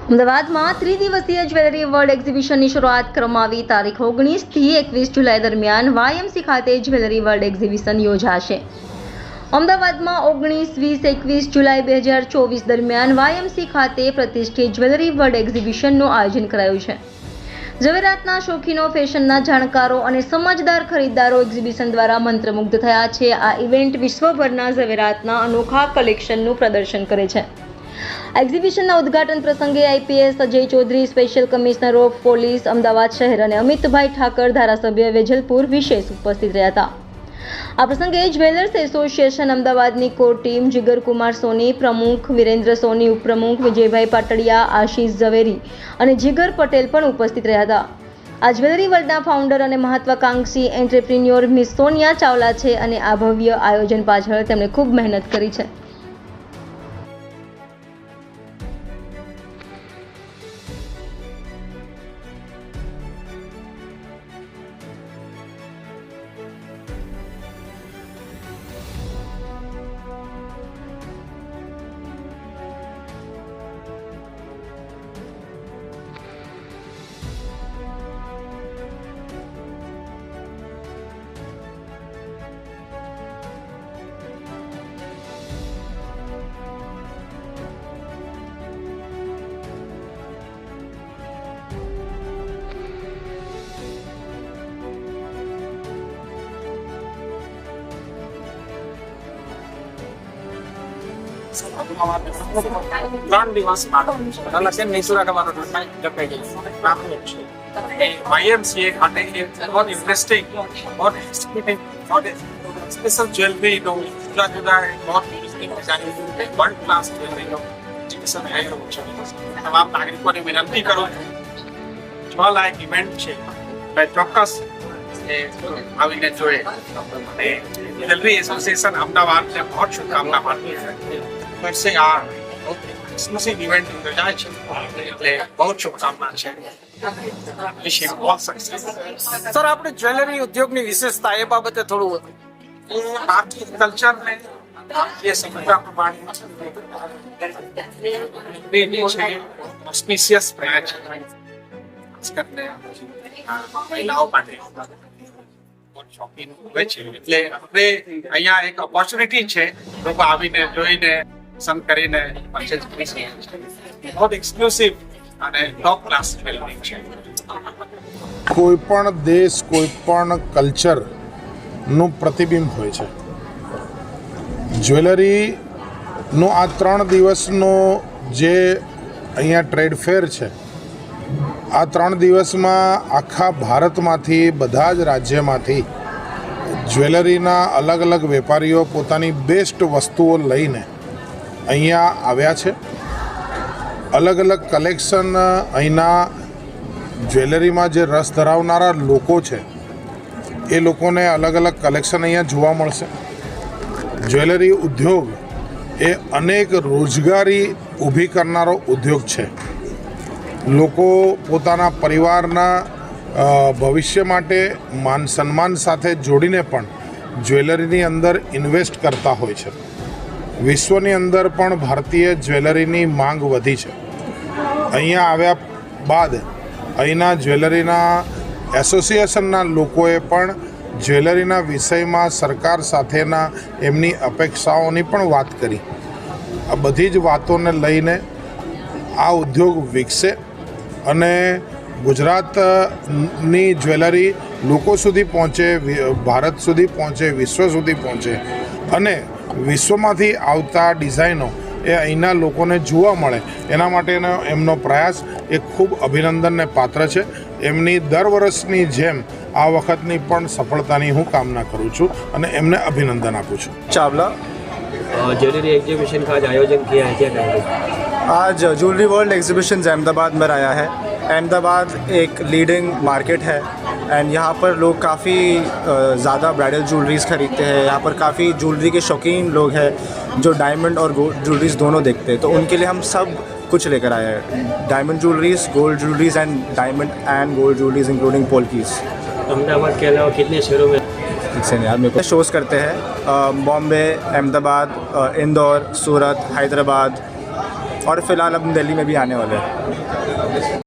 અમદાવાદમાં ત્રિદિવસીય jewellery world એક્ઝિબિશનની શરૂઆત કરવામાં આવી. તારીખ 19થી 21 જુલાઈ દરમિયાન YMC ખાતે જ્વેલરી વર્લ્ડ એક્ઝિબિશન યોજાશે. અમદાવાદમાં 19, 20, 21 જુલાઈ 2024 દરમિયાન YMC ખાતે પ્રતિષ્ઠિત જ્વેલરી વર્લ્ડ એક્ઝિબિશનનું આયોજન કરાયું છે. ઝવેરાતના શોખીનો, ફેશનના જાણકારો અને સમજદાર ખરીદદારો એક્ઝિબિશન દ્વારા મંત્રમુગ્ધ થયા છે. આ ઇવેન્ટ વિશ્વભરના ઝવેરાતના અનોખા કલેક્શનનું પ્રદર્શન કરે છે. એક્ઝિબિશનના ઉદ્ઘાટન પ્રસંગે IPS Ajay Chaudhary, special commissioner of police Ahmedabad શહેર અને અમિતભાઈ ઠાકર, ધારાસભ્ય વેજલપુર વિશેષ ઉપસ્થિત રહ્યા હતા. આ પ્રસંગે જ્વેલર્સ એસોસિએશન અમદાવાદની કોર ટીમ જીગરકુમાર સોની પ્રમુખ, વિરેન્દ્ર સોની ઉપપ્રમુખ, વિજયભાઈ પાટડિયા, આશીષ ઝવેરી અને જીગર પટેલ પણ ઉપસ્થિત રહ્યા હતા. આ જ્વેલરી વર્લ્ડના ફાઉન્ડર અને મહત્વાકાંક્ષી એન્ટરપ્રિન્યોર મિસ સોનિયા ચાવલા છે અને આ ભવ્ય આયોજન પાછળ તેમણે ખૂબ મહેનત કરી છે. ત્રણ દિવસ YMCA ખાતે બહુ ઇન્ટરેસ્ટિંગ સ્પેશિયલ જ્વેલરીનો જુદા જુદા બહુ ઇન્ટરેસ્ટિંગ વર્લ્ડ ક્લાસ જ્વેલરીનો એક્ઝિબિશન આયોજન છે. તમામ નાગરિકોને વિનંતી કરું છું, 6 લાખ ઇવેન્ટ છે, ચોક્કસ આવીને જોઈએ. અને જ્વેલરી એસોસિએશન અમદાવાદને બહુ શુભકામના પાઠવી છે. વર્ષે આ એક્સક્લુસિવ ઇવેન્ટ યોજાય છે એટલે બહુ શુભકામના છે. સર, આપણે જ્વેલરી ઉદ્યોગની વિશેષતા એ બાબતે થોડું આર્થિક કલ્ચરને જે સમજવા પ્રમાણે ઓસ્પિશિયસ રહ્યા છે, ખાસ કરીને મહિલાઓ માટે શોખીન હોય છે. એટલે આપણે અહીંયા એક ઓપોર્ચ્યુનિટી છે, લોકો આવીને જોઈને પસંદ કરીને પરચેઝ કરી શકે છે. બહુ એક્સક્લુસિવ અને ટોપ ક્લાસ જ્વેલરી છે. કોઈ પણ દેશ, કોઈ પણ કલ્ચરનું પ્રતિબિંબ હોય છે. જ્વેલરીનો આ 3 દિવસનો જે અહીંયા ટ્રેડ ફેર છે, આ 3 દિવસમાં આખા ભારતમાંથી, બધા જ રાજ્યમાંથી જ્વેલરીના અલગ અલગ વેપારીઓ પોતાની બેસ્ટ વસ્તુઓ લઈને અહીંયા આવ્યા છે. અલગ અલગ કલેક્શન અહીંના જ્વેલરીમાં જે રસ ધરાવનારા લોકો છે એ લોકોને અલગ અલગ કલેક્શન અહીંયા જોવા મળશે. જ્વેલરી ઉદ્યોગ એ અનેક રોજગારી ઊભી કરનારો ઉદ્યોગ છે. લોકો પોતાના પરિવારના ભવિષ્ય માટે માન સન્માન સાથે જોડીને પણ જ્વેલરીની અંદર ઇન્વેસ્ટ કરતા હોય છે. વિશ્વની અંદર પણ ભારતીય જ્વેલરીની માંગ વધી છે. અહીંયા આવ્યા બાદ અહીંના જ્વેલરીના એસોસિએશનના લોકોએ પણ જ્વેલરીના વિષયમાં સરકાર સાથેના એમની અપેક્ષાઓની પણ વાત કરી. આ બધી જ વાતોને લઈને આ ઉદ્યોગ વિકસે અને ગુજરાતની જ્વેલરી લોકો સુધી પહોંચે, ભારત સુધી પહોંચે, વિશ્વ સુધી પહોંચે અને વિશ્વમાંથી આવતા ડિઝાઇનો એ અહીંના લોકોને જોવા મળે, એના માટેનો એમનો પ્રયાસ એ ખૂબ અભિનંદનને પાત્ર છે. એમની દર વર્ષની જેમ આ વખતની પણ સફળતાની હું કામના કરું છું અને એમને અભિનંદન આપું છું. चावला ज्वेलरी एग्जीबिशन का आज आयोजन किया है, क्या कहेंगे? आज ज्वेलरी वर्ल्ड एग्जीबिशन अहमदाबाद में आया है. अहमदाबाद एक लीडिंग मार्केट है एंड यहाँ पर लोग काफ़ी ज़्यादा ब्राइडल ज्वेलरीज खरीदते हैं. यहाँ पर काफ़ी ज्वेलरी के शौकीन लोग हैं जो डायमंड और गोल्ड ज्वेलरीज दोनों देखते हैं. तो उनके लिए हम सब कुछ लेकर आए हैं. Diamond jewelleries, gold jewelleries and diamond and gold jewelleries including polkis. Ahmedabad के अलावा कितने शहरों में ठीक से नहीं यार मेरे को शोज़ करते हैं. बॉम्बे, अहमदाबाद, इंदौर, सूरत, हैदराबाद और फिलहाल अब दिल्ली में भी आने वाले हैं।